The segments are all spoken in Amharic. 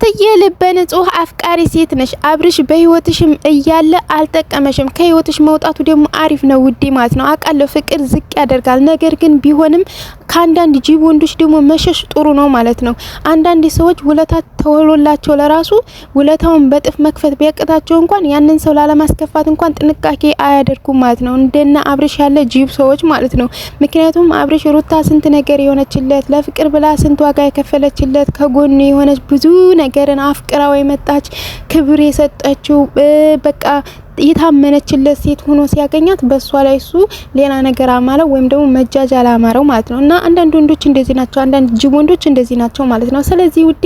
ሩትዬ ልበ ንጹህ አፍቃሪ ሴት ነሽ። አብርሽ በህይወትሽም እያለ አልጠቀመሽም። ከህይወትሽ መውጣቱ ደግሞ አሪፍ ነው ውዴ ማለት ነው። አውቃለሁ ፍቅር ዝቅ ያደርጋል። ነገር ግን ቢሆንም ከአንዳንድ ጅብ ወንዶች ደግሞ መሸሽ ጥሩ ነው ማለት ነው። አንዳንድ ሰዎች ውለታ ተወሎላቸው ለራሱ ውለታውን በጥፍ መክፈት ቢያቅታቸው እንኳን ያንን ሰው ላለማስከፋት እንኳን ጥንቃቄ አያደርጉም ማለት ነው። እንደና አብርሽ ያለ ጅብ ሰዎች ማለት ነው። ምክንያቱም አብርሽ ሩታ ስንት ነገር የሆነችለት ለፍቅር ብላ ስንት ዋጋ የከፈለችለት ከጎን የሆነች ብዙ ነገርን አፍቅራው የመጣች ክብር የሰጠችው በቃ የታመነችለት ሴት ሆኖ ሲያገኛት በሷ ላይ እሱ ሌላ ነገር አማረው ወይም ደግሞ መጃጃል አማረው ማለት ነው። እና አንዳንድ ወንዶች እንደዚህ ናቸው፣ አንዳንድ ጅብ ወንዶች እንደዚህ ናቸው ማለት ነው። ስለዚህ ውዴ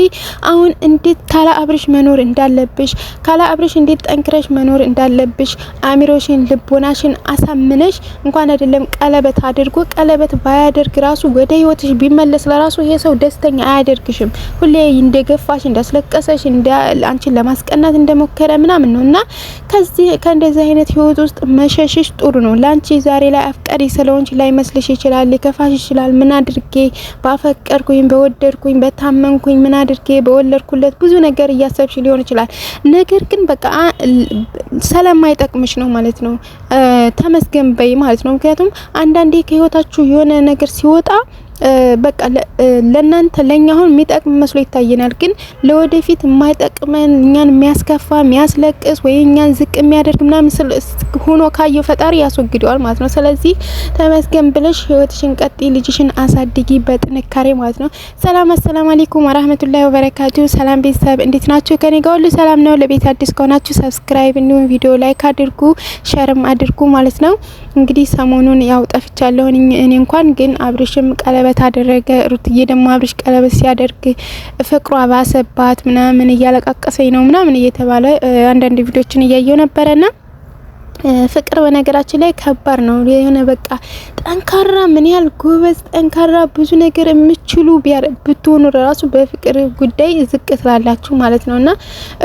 አሁን እንዴት ካላ አብርሽ መኖር እንዳለብሽ፣ ካላ አብርሽ እንዴት ጠንክረሽ መኖር እንዳለብሽ አሚሮሽን ልቦናሽን አሳምነሽ እንኳን አይደለም ቀለበት አድርጎ ቀለበት ባያደርግ ራሱ ወደ ህይወትሽ ቢመለስ ለራሱ ይሄ ሰው ደስተኛ አያደርግሽም። ሁሌ እንደገፋሽ እንዳስለቀሰሽ አንቺን ለማስቀናት እንደሞከረ ምናምን ነውና ከእንደዚህ አይነት ህይወት ውስጥ መሸሽሽ ጥሩ ነው። ላንቺ ዛሬ ላይ አፍቃሪ ስለሆንሽ ላይ መስልሽ ይችላል፣ ሊከፋሽ ይችላል። ምን አድርጌ ባፈቀርኩኝ በወደድኩኝ በታመንኩኝ ምን አድርጌ በወለድኩለት ብዙ ነገር እያሰብሽ ሊሆን ይችላል። ነገር ግን በቃ ስለማይጠቅምሽ ነው ማለት ነው። ተመስገን በይ ማለት ነው። ምክንያቱም አንዳንዴ ከህይወታችሁ የሆነ ነገር ሲወጣ በቃ ለናንተ ለኛ አሁን የሚጠቅም መስሎ ይታየናል። ግን ለወደፊት የማይጠቅመን እኛን የሚያስከፋ የሚያስለቅስ ወይ እኛን ዝቅ የሚያደርግ ምናምን ሆኖ ካየው ፈጣሪ ያስወግደዋል ማለት ነው። ስለዚህ ተመስገን ብለሽ ህይወትሽን ቀጥይ፣ ልጅሽን አሳድጊ በጥንካሬ ማለት ነው። አሰላሙ አለይኩም ወራህመቱላሂ ወበረካቱ። ሰላም ቤተሰብ እንዴት ናችሁ? ከኔ ጋር ሁሉ ሰላም ነው። ለቤት አዲስ ከሆናችሁ ሰብስክራይብ እንዲሁም ቪዲዮ ላይክ አድርጉ፣ ሼርም አድርጉ ማለት ነው። እንግዲህ ሰሞኑን ያው ጠፍቻለሁ እኔ እንኳን ግን አብርሽም ቀለበት አደረገ። ሩትዬ ደግሞ አብርሽ ቀለበት ሲያደርግ ፍቅሯ ባሰባት ምናምን እያለቃቀሰኝ ነው ምናምን እየተባለ አንዳንድ ቪዲዮችን እያየው ነበርና ፍቅር በነገራችን ላይ ከባድ ነው። የሆነ በቃ ጠንካራ ምን ያህል ጎበዝ ጠንካራ ብዙ ነገር የምችሉ ብትሆኑ ራሱ በፍቅር ጉዳይ ዝቅ ስላላችሁ ማለት ነውና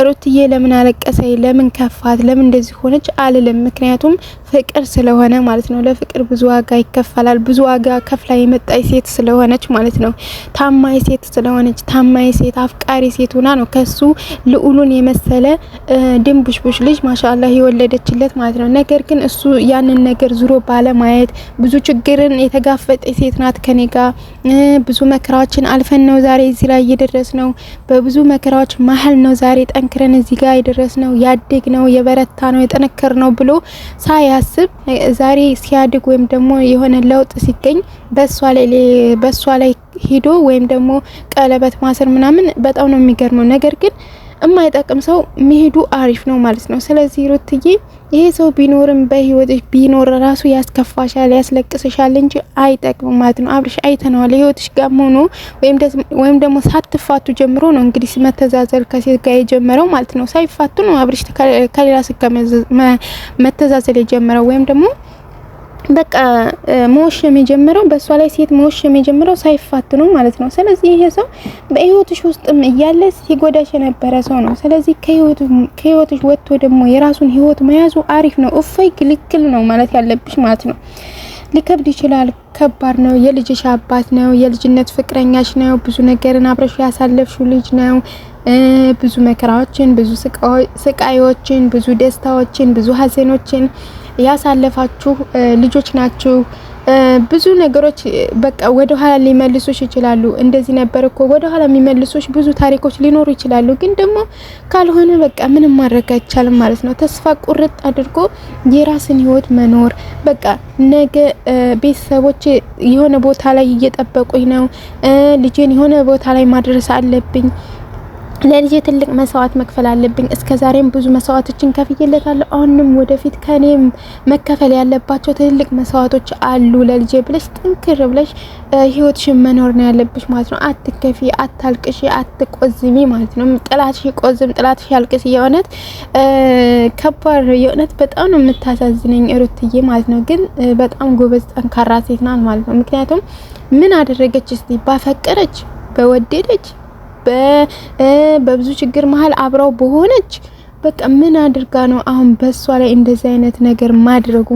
ሩትዬ ለምን አለቀሰኝ፣ ለምን ከፋት፣ ለምን እንደዚህ ሆነች አልልም። ምክንያቱም ፍቅር ስለሆነ ማለት ነው። ለፍቅር ብዙ ዋጋ ይከፈላል። ብዙ ዋጋ ከፍላ የመጣች ሴት ስለሆነች ማለት ነው። ታማኝ ሴት ስለሆነች ታማኝ ሴት አፍቃሪ ሴት ሆና ነው ከሱ ልዑሉን የመሰለ ድንቡሽቡሽ ልጅ ማሻአላህ የወለደችለት ማለት ነው። ነገር ግን እሱ ያንን ነገር ዙሮ ባለማየት ብዙ ችግርን የተጋፈጠ ሴት ናት። ከኔ ጋር ብዙ መከራዎችን አልፈን ነው ዛሬ እዚህ ላይ እየደረስ ነው። በብዙ መከራዎች መሀል ነው ዛሬ ጠንክረን እዚህ ጋር የደረስ ነው፣ ያድግ ነው፣ የበረታ ነው፣ የጠነከር ነው ብሎ ሳያስብ ዛሬ ሲያድግ ወይም ደግሞ የሆነ ለውጥ ሲገኝ በሷ ላይ ሂዶ ወይም ደግሞ ቀለበት ማሰር ምናምን በጣም ነው የሚገርመው። ነገር ግን የማይጠቅም ሰው መሄዱ አሪፍ ነው ማለት ነው። ስለዚህ ሩትዬ ይሄ ሰው ቢኖርም በህይወትሽ ቢኖር ራሱ ያስከፋሻል፣ ያስለቅስሻል እንጂ አይጠቅም ማለት ነው። አብርሽ አይተነዋል ህይወትሽ ጋር ሆኖ ወይም ደግሞ ሳትፋቱ ጀምሮ ነው እንግዲህ መተዛዘል ከሴት ጋር የጀመረው ማለት ነው። ሳይፋቱ ነው አብርሽ ከሌላ ሴት ጋር መተዛዘል የጀመረው ወይም ደግሞ በቃ መወሸም የጀመረው በሷ ላይ ሴት መወሸም የጀመረው ሳይፋት ነው ማለት ነው። ስለዚህ ይሄ ሰው በህይወትሽ ውስጥም እያለ ሲጎዳሽ የነበረ ሰው ነው። ስለዚህ ከህይወትሽ ወጥቶ ደግሞ የራሱን ህይወት መያዙ አሪፍ ነው። እፎይ ክልክል ነው ማለት ያለብሽ ማለት ነው። ሊከብድ ይችላል፣ ከባድ ነው። የልጅሽ አባት ነው፣ የልጅነት ፍቅረኛሽ ነው። ብዙ ነገርን አብረሽ ያሳለፍሽው ልጅ ነው። ብዙ መከራዎችን፣ ብዙ ስቃዮችን፣ ብዙ ደስታዎችን፣ ብዙ ሀዘኖችን ያሳለፋችሁ ልጆች ናችሁ። ብዙ ነገሮች በቃ ወደ ኋላ ሊመልሱሽ ይችላሉ። እንደዚህ ነበር እኮ ወደ ኋላ የሚመልሱሽ ብዙ ታሪኮች ሊኖሩ ይችላሉ። ግን ደግሞ ካልሆነ በቃ ምንም ማድረግ አይቻልም ማለት ነው። ተስፋ ቁርጥ አድርጎ የራስን ህይወት መኖር በቃ ነገ ቤተሰቦች የሆነ ቦታ ላይ እየጠበቁኝ ነው፣ ልጄን የሆነ ቦታ ላይ ማድረስ አለብኝ፣ ለልጄ ትልቅ መስዋዕት መክፈል አለብኝ። እስከዛሬም ብዙ መስዋዕቶችን ከፍዬለታለሁ። አሁንም ወደፊት ከኔም መከፈል ያለባቸው ትልቅ መስዋዕቶች አሉ ለልጄ ብለሽ ጥንክር ብለሽ ህይወትሽን መኖር ነው ያለብሽ ማለት ነው። አትከፊ፣ አታልቅሽ፣ አትቆዝሚ ማለት ነው። ጥላትሽ ይቆዝም፣ ጥላትሽ ያልቅስ። የእውነት ከባድ ነው። የእውነት በጣም ነው የምታሳዝነኝ ሩትዬ ማለት ነው። ግን በጣም ጎበዝ ጠንካራ ሴት ናት ማለት ነው። ምክንያቱም ምን አደረገች እስቲ? ባፈቀረች በወደደች በብዙ ችግር መሀል አብራው በሆነች በቃ ምን አድርጋ ነው አሁን በሷ ላይ እንደዚህ አይነት ነገር ማድረጉ?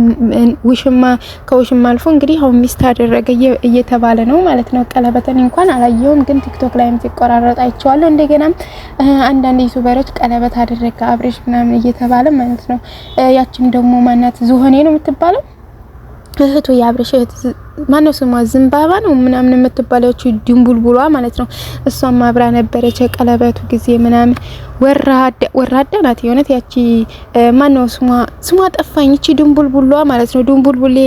ውሽማ ከውሽማ አልፎ እንግዲህ አሁን ሚስት አደረገ እየተባለ ነው ማለት ነው። ቀለበትን እንኳን አላየውም፣ ግን ቲክቶክ ላይም ሲቆራረጥ አይቼዋለሁ። እንደገና አንዳንድ ዩቲዩበሮች ቀለበት አደረገ አብርሽ ምናምን እየተባለ ማለት ነው። ያቺም ደግሞ ማናት ዝሆኔ ነው የምትባለው እህቱ የአብርሽ እህት ማነው ስሟ? ዝምባባ ነው ምናምን የምትባለው ድንቡልቡሏ ማለት ነው። እሷም አብራ ነበረች ቀለበቱ ጊዜ ምናምን። ወራዳ ናት የሆነት ያቺ ማነው ስሟ ጠፋኝ። እቺ ድንቡልቡሏ ማለት ነው። ድንቡልቡሌ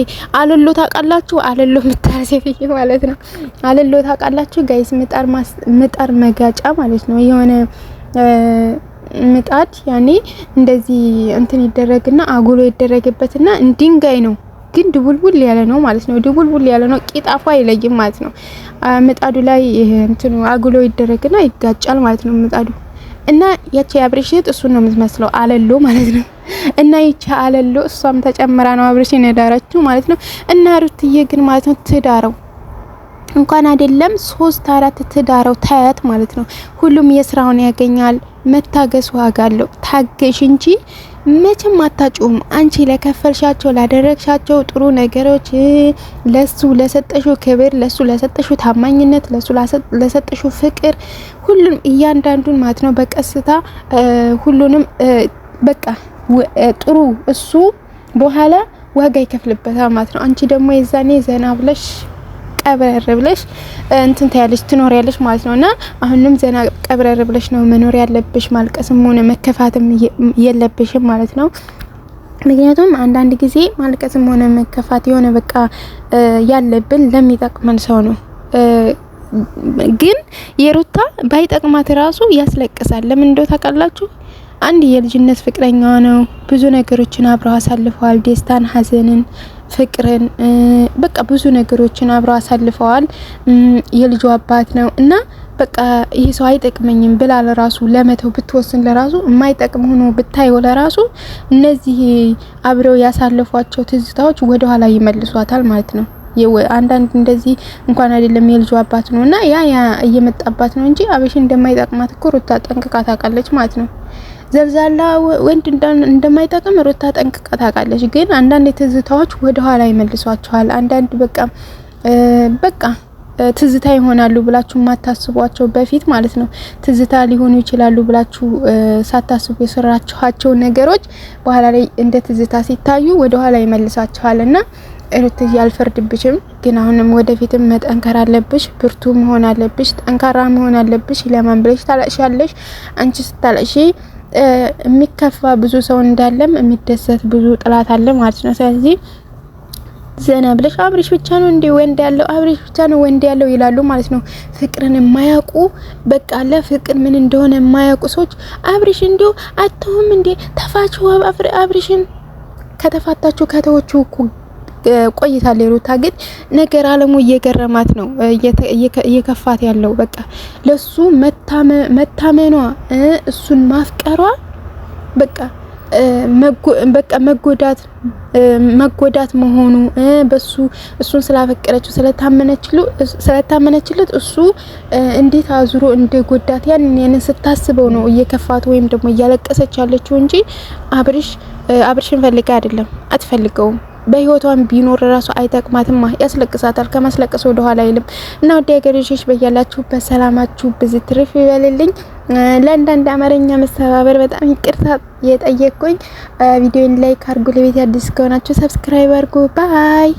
አለሎ ታውቃላችሁ? አለሎ ምታረሰፊ ማለት ነው። አለሎ ታውቃላችሁ ጋይስ? ምጣር መጋጫ ማለት ነው። የሆነ ምጣድ ያኔ እንደዚህ እንትን ይደረግና አጉሎ ይደረግበትና ድንጋይ ነው ግን ድቡልቡል ያለ ነው ማለት ነው። ድቡልቡል ያለ ነው፣ ቂጣፋ አይለይም ማለት ነው። ምጣዱ ላይ እንትኑ አጉሎ ይደረግና ይጋጫል ማለት ነው ምጣዱ። እና ያቺ አብርሽ እሱን ነው የምትመስለው አለሎ ማለት ነው። እና ይቺ አለሎ እሷም ተጨምራ ነው አብርሽን የዳረችው ማለት ነው። እና ሩትዬ ግን ማለት ነው ትዳረው እንኳን አይደለም 3-4 ትዳረው ታያት ማለት ነው። ሁሉም የስራውን ያገኛል። መታገስ ዋጋ አለው። ታገሽ እንጂ መቼም አታጩም። አንቺ ለከፈልሻቸው ላደረግሻቸው ጥሩ ነገሮች፣ ለሱ ለሰጠሽው ክብር፣ ለሱ ለሰጠሽው ታማኝነት፣ ለሱ ለሰጠሽው ፍቅር፣ ሁሉንም እያንዳንዱን ማለት ነው በቀስታ ሁሉንም በቃ ጥሩ እሱ በኋላ ዋጋ ይከፍልበታል ማለት ነው። አንቺ ደግሞ የዛኔ ዘና ብለሽ ቀብረር ብለሽ እንትን ታያለሽ ትኖሪያለሽ ማለት ነውና አሁንም ዘና ቀብረር ብለሽ ነው መኖር ያለብሽ። ማልቀስም ሆነ መከፋትም የለብሽም ማለት ነው። ምክንያቱም አንዳንድ ጊዜ ማልቀስም ሆነ መከፋት የሆነ በቃ ያለብን ለሚጠቅመን ሰው ነው። ግን የሩታ ባይጠቅማት ራሱ ያስለቅሳል። ለምን እንደው ታውቃላችሁ? አንድ የልጅነት ፍቅረኛዋ ነው። ብዙ ነገሮችን አብረው አሳልፈዋል። ደስታን፣ ሀዘንን፣ ፍቅርን በቃ ብዙ ነገሮችን አብረው አሳልፈዋል። የልጁ አባት ነው እና በቃ ይሄ ሰው አይጠቅመኝም ብላ ለራሱ ለመተው ብትወስን ለራሱ የማይጠቅም ሆኖ ብታየው ለራሱ እነዚህ አብረው ያሳለፏቸው ትዝታዎች ወደ ኋላ ይመልሷታል ማለት ነው። አንዳንድ እንደዚህ እንኳን አይደለም የልጁ አባት ነውና ያ እየመጣባት ነው እንጂ አብሽ እንደማይጠቅማት እኮ ሩታ ጠንቅቃ ታውቃለች ማለት ነው። ዘብዛላ ወንድ እንደማይጠቅም ሩታ ጠንቅቃ ታውቃለች። ግን አንዳንድ ትዝታዎች ወደ ኋላ ይመልሷቸዋል። አንዳንድ በቃ ትዝታ ይሆናሉ ብላችሁ ማታስቧቸው በፊት ማለት ነው ትዝታ ሊሆኑ ይችላሉ ብላችሁ ሳታስቡ የሰራችኋቸው ነገሮች በኋላ ላይ እንደ ትዝታ ሲታዩ ወደ ኋላ ይመልሳቸዋልና ሩትዬ አልፈርድብሽም። ግን አሁንም ወደፊትም መጠንከር አለብሽ፣ ብርቱ መሆን አለብሽ፣ ጠንካራ መሆን አለብሽ። ለማን ብለሽ ታለቅሻለሽ? አንቺ ስታለቅሺ የሚከፋ ብዙ ሰው እንዳለም የሚደሰት ብዙ ጥላት አለ ማለት ነው። ስለዚህ ዘና ብለሽ አብርሽ ብቻ ነው እንዴ ወንድ ያለው አብርሽ ብቻ ነው ወንድ ያለው ይላሉ ማለት ነው። ፍቅርን የማያውቁ በቃ ለፍቅር ምን እንደሆነ የማያውቁ ሰዎች አብርሽ እንዲው አትሁም እንዴ ተፋችሁ አብርሽን ከተፋታችሁ ከተወቹ ቆይታለች። ሩታ ግን ነገር አለሙ እየገረማት ነው እየከፋት ያለው በቃ ለሱ መታመኗ እሱን ማፍቀሯ በቃ መጎዳት መሆኑ በሱ እሱን ስላፈቀረችው ስለታመነችለት እሱ እንዴት አዙሮ እንደጎዳት ያንን ስታስበው ነው እየከፋት ወይም ደግሞ እያለቀሰች ያለችው እንጂ አብርሽን ፈልጋ አይደለም፣ አትፈልገውም። በህይወቷን ቢኖር ራሱ አይጠቅማትም፣ ያስለቅሳታል። ከማስለቀስ ወደ ኋላ አይልም። እና ወደ ሀገርሽ በያላችሁበት ሰላማችሁ ብዙ ትርፍ ይበልልኝ። ለአንዳንድ አማርኛ መስተባበር በጣም ይቅርታ የጠየቅኩኝ። ቪዲዮን ላይክ አድርጉ። ለቤት አዲስ ከሆናችሁ ሰብስክራይብ አድርጉ። ባይ